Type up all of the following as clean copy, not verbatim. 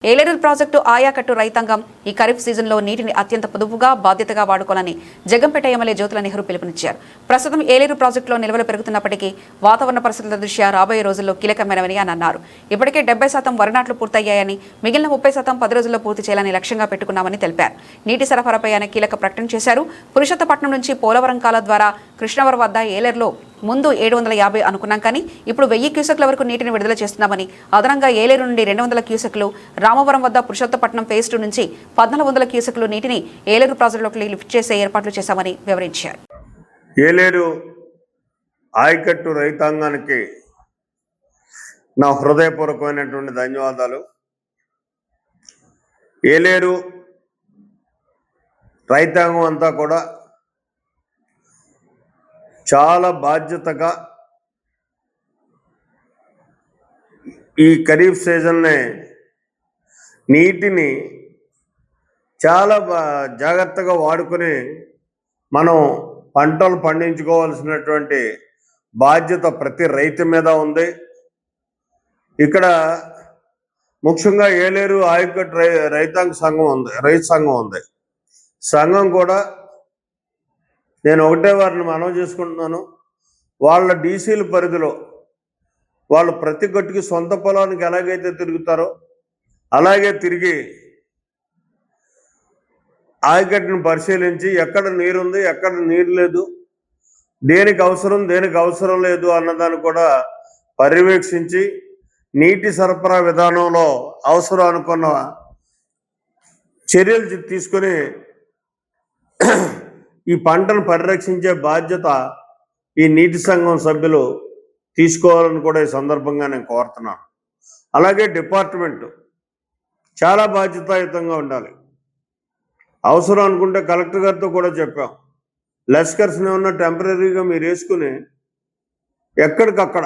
Yeleru project ఆయాకట్టు రైతాంగం ఈ ఖరీఫ్ సీజన్లో నీటిని అత్యంత పొదుపుగా బాధ్యతగా వాడుకోవాలని జగంపేట ఎమ్మెల్యే జ్యోతుల నెహ్రూ పిలుపునిచ్చారు. ప్రస్తుతం ఏలేరు ప్రాజెక్టులో నిల్వలు పెరుగుతున్నప్పటికీ వాతావరణ పరిస్థితుల దృష్ట్యా రాబోయే రోజుల్లో కీలకమైనవని అని అన్నారు. ఇప్పటికే 70% వరి నాట్లు పూర్తయ్యాయని, మిగిలిన 30% 10 రోజుల్లో పూర్తి చేయాలని లక్ష్యంగా పెట్టుకున్నామని తెలిపారు. నీటి సరఫరాపై ఆయన కీలక ప్రకటన చేశారు. పురుషోత్తపట్నం నుంచి పోలవరం కాల ద్వారా కృష్ణవరం వద్ద ఏలేరులో ముందు 750 అనుకున్నాం, కానీ ఇప్పుడు 1000 క్యూసెక్ల వరకు నీటిని విడుదల చేస్తున్నామని, అదనంగా ఏలేరు నుండి 200 క్యూసెక్లు, రామవరం వద్ద పురుషోత్తపట్నం ఫేజ్ 2 నుంచి 1400 క్యూసెక్లు నీటిని ఏలేరు ప్రాజెక్టులోకి లిఫ్ట్ చేసే ఏర్పాట్లు చేశామని వివరించారు. ఏలేరు ఆయకట్టు రైతాంగానికి నా హృదయపూర్వకమైనటువంటి ధన్యవాదాలు. ఏలేరు రైతాంగం అంతా కూడా చాలా బాధ్యతగా ఈ ఖరీఫ్ సీజన్ని నీటిని చాలా జాగ్రత్తగా వాడుకొని మనం పంటలు పండించుకోవాల్సినటువంటి బాధ్యత ప్రతి రైతు మీద ఉంది. ఇక్కడ ముఖ్యంగా ఏలేరు ఆయకట్టు రైతాంగ సంఘం ఉంది, రైతు సంఘం ఉంది. సంఘం కూడా నేను ఒకటే వారిని మనవి చేసుకుంటున్నాను, వాళ్ళ డీసీల పరిధిలో వాళ్ళు ప్రతి గట్టుకి సొంత పొలానికి ఎలాగైతే తిరుగుతారో అలాగే తిరిగి ఆయకట్టును పరిశీలించి ఎక్కడ నీరుంది, ఎక్కడ నీరు లేదు, దేనికి అవసరం లేదు అన్నదాన్ని కూడా పర్యవేక్షించి నీటి సరఫరా విధానంలో అవసరం అనుకున్న చర్యలు తీసుకొని ఈ పంటను పరిరక్షించే బాధ్యత ఈ నీటి సంఘం సభ్యులు తీసుకోవాలని కూడా ఈ సందర్భంగా నేను కోరుతున్నాను. అలాగే డిపార్ట్మెంట్ చాలా బాధ్యతాయుతంగా ఉండాలి. అవసరం అనుకుంటే కలెక్టర్ గారితో కూడా చెప్పాం, లస్కర్స్ని ఉన్న టెంపరీగా మీరు వేసుకుని ఎక్కడికక్కడ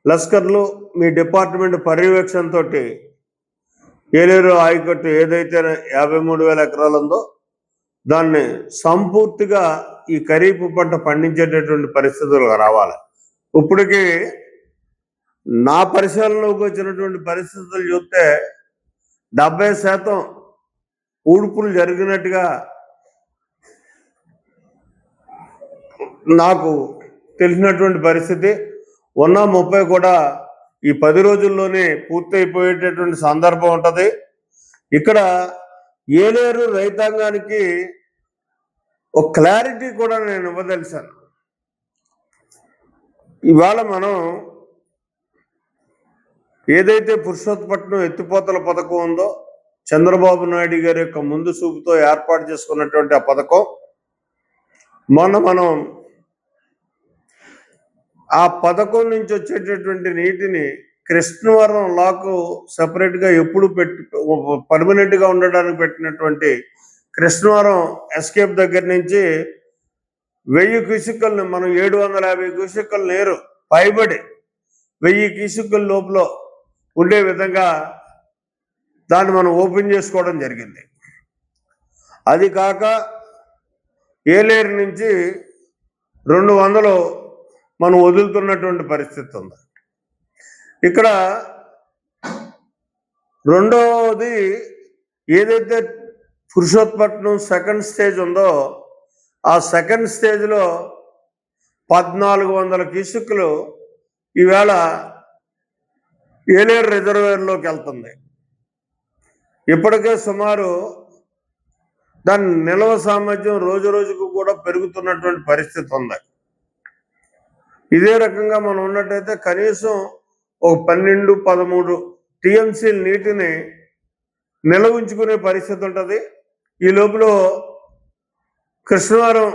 లస్కర్లు మీ డిపార్ట్మెంట్ పర్యవేక్షణతో ఏలేరు ఆయకట్టు ఏదైతే 53,000 ఎకరాలు ఉందో దాన్ని సంపూర్తిగా ఈ ఖరీఫ్ పంట పండించేటటువంటి పరిస్థితులు రావాలి. ఇప్పటికీ నా పరిశీలనలోకి వచ్చినటువంటి పరిస్థితులు చూస్తే 70% ఊడ్పులు జరిగినట్టుగా నాకు తెలిసినటువంటి పరిస్థితి. ఉన్న 30 కూడా ఈ 10 రోజుల్లోనే పూర్తయిపోయేటటువంటి సందర్భం ఉంటుంది. ఇక్కడ ఏలేరు రైతాంగానికి ఒక క్లారిటీ కూడా నేను ఇవ్వదలిసాను. ఇవాళ మనం ఏదైతే పురుషోత్తపట్నం ఎత్తిపోతల పథకం ఉందో, చంద్రబాబు నాయుడు గారి యొక్క ముందు చూపుతో ఏర్పాటు చేసుకున్నటువంటి ఆ పథకం, మనం ఆ పథకం నుంచి వచ్చేటటువంటి నీటిని కృష్ణవరం లాకు సపరేట్గా ఎప్పుడు పర్మనెంట్గా ఉండడానికి పెట్టినటువంటి కృష్ణవరం ఎస్కేప్ దగ్గర నుంచి 1000 క్యూసెక్కులను మనం 750 క్యూసెక్కుల నీరు పైబడి 1000 క్యూసెక్కుల లోపల ఉండే విధంగా దాన్ని మనం ఓపెన్ చేసుకోవడం జరిగింది. అది కాక ఏలేరు నుంచి 200 మనం వదులుతున్నటువంటి పరిస్థితి ఉంది. ఇక్కడ రెండవది ఏదైతే పురుషోత్తపట్నం సెకండ్ స్టేజ్ ఉందో, ఆ సెకండ్ స్టేజ్లో 1400 క్యూసెక్కులు ఈవేళ ఏలేరు రిజర్వేర్లోకి వెళ్తుంది. ఇప్పటికే సుమారు దాని నిల్వ సామర్థ్యం రోజు రోజుకు కూడా పెరుగుతున్నటువంటి పరిస్థితి ఉంది. ఇదే రకంగా మనం ఉన్నట్టయితే కనీసం ఒక 12-13 టీఎంసీ నీటిని నిల్వ ఉంచుకునే పరిస్థితి ఉంటుంది. ఈ లోపల కృష్ణవరం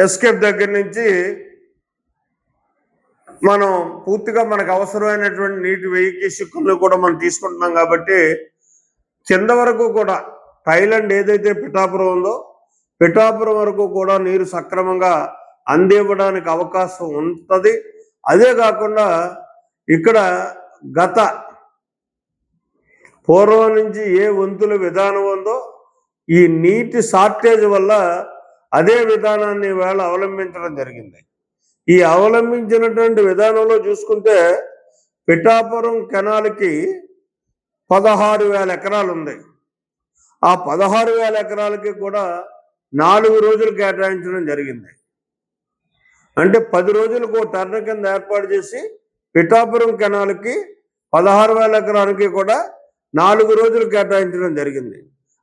ఎస్కేప్ దగ్గర నుంచి మనం పూర్తిగా మనకు అవసరమైనటువంటి నీటి 1000 క్యూసెక్కులు కూడా మనం తీసుకుంటున్నాం. కాబట్టి కింద వరకు కూడా థాయిలాండ్ ఏదైతే పిఠాపురం ఉందో, పిఠాపురం వరకు కూడా నీరు సక్రమంగా అందివ్వడానికి అవకాశం ఉంటుంది. అదే కాకుండా ఇక్కడ గత పూర్వం నుంచి ఏ వంతుల విధానం ఉందో ఈ నీటి షార్టేజ్ వల్ల అదే విధానాన్ని వేళ అవలంబించడం జరిగింది. ఈ అవలంబించినటువంటి విధానంలో చూసుకుంటే పిఠాపురం కెనాల్కి 16,000 ఎకరాలు ఉంది. ఆ 16,000 ఎకరాలకి కూడా 4 రోజులు కేటాయించడం జరిగింది. అంటే 10 రోజులకు టర్న్ కింద ఏర్పాటు చేసి పిఠాపురం కెనాల్కి 16,000 ఎకరాలకి కూడా 4 రోజులు కేటాయించడం జరిగింది.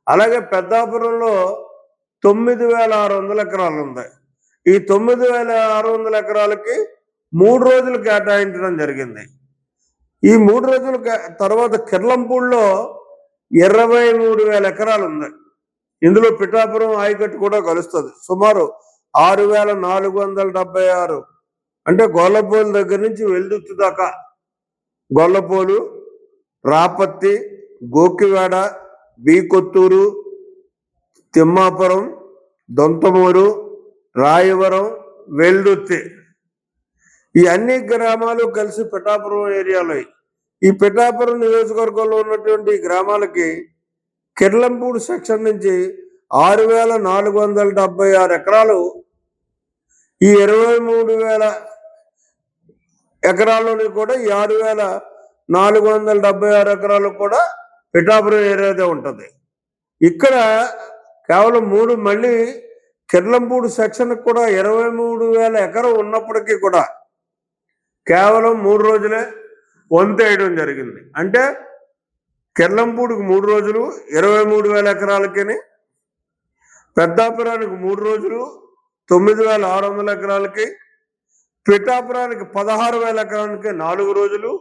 అలాగే పెద్దాపురంలో 9,600 ఎకరాలు ఉంది. ఈ 9,600 ఎకరాలకి 3 రోజులు కేటాయించడం జరిగింది. ఈ 3 రోజుల తర్వాత కిర్లంపూడిలో 23,000 ఎకరాలు ఉంది. ఇందులో పిఠాపురం ఆయకట్టు కూడా కలుస్తుంది. సుమారు 6,476, అంటే గొల్లపోలు దగ్గర నుంచి వెల్దుర్తి దాకా, గొల్లపోలు, రాపత్తి, గోకివాడ, బీకొత్తూరు, తిమ్మాపురం, దొంతమూరు, రాయవరం, వెల్దుర్తి, ఈ అన్ని గ్రామాలు కలిసి పిఠాపురం ఏరియాలో. ఈ పిఠాపురం నియోజకవర్గంలో ఉన్నటువంటి గ్రామాలకి కిర్లంపూడి సెక్షన్ నుంచి 6,476 ఎకరాలు, ఈ 23,000 ఎకరాల్లోని కూడా ఈ 6,476 ఎకరాలు కూడా పిఠాపురం ఏరియాదే ఉంటుంది. ఇక్కడ కేవలం మళ్ళీ కిర్లంపూడి సెక్షన్కి కూడా 23,000 ఎకరం ఉన్నప్పటికీ కూడా కేవలం 3 రోజులే వంతు వేయడం జరిగింది. అంటే కిర్లంపూడికి 3 రోజులు 23,000 ఎకరాలకి, పెద్దాపురానికి 3 రోజులు 9,600 ఎకరాలకి, పిఠాపురానికి 16,000 ఎకరాలకి 4 రోజులు,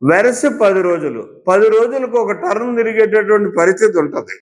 వెరసి 10 రోజులు. 10 రోజులకు ఒక టర్న్ తిరిగేటటువంటి పరిస్థితి ఉంటుంది.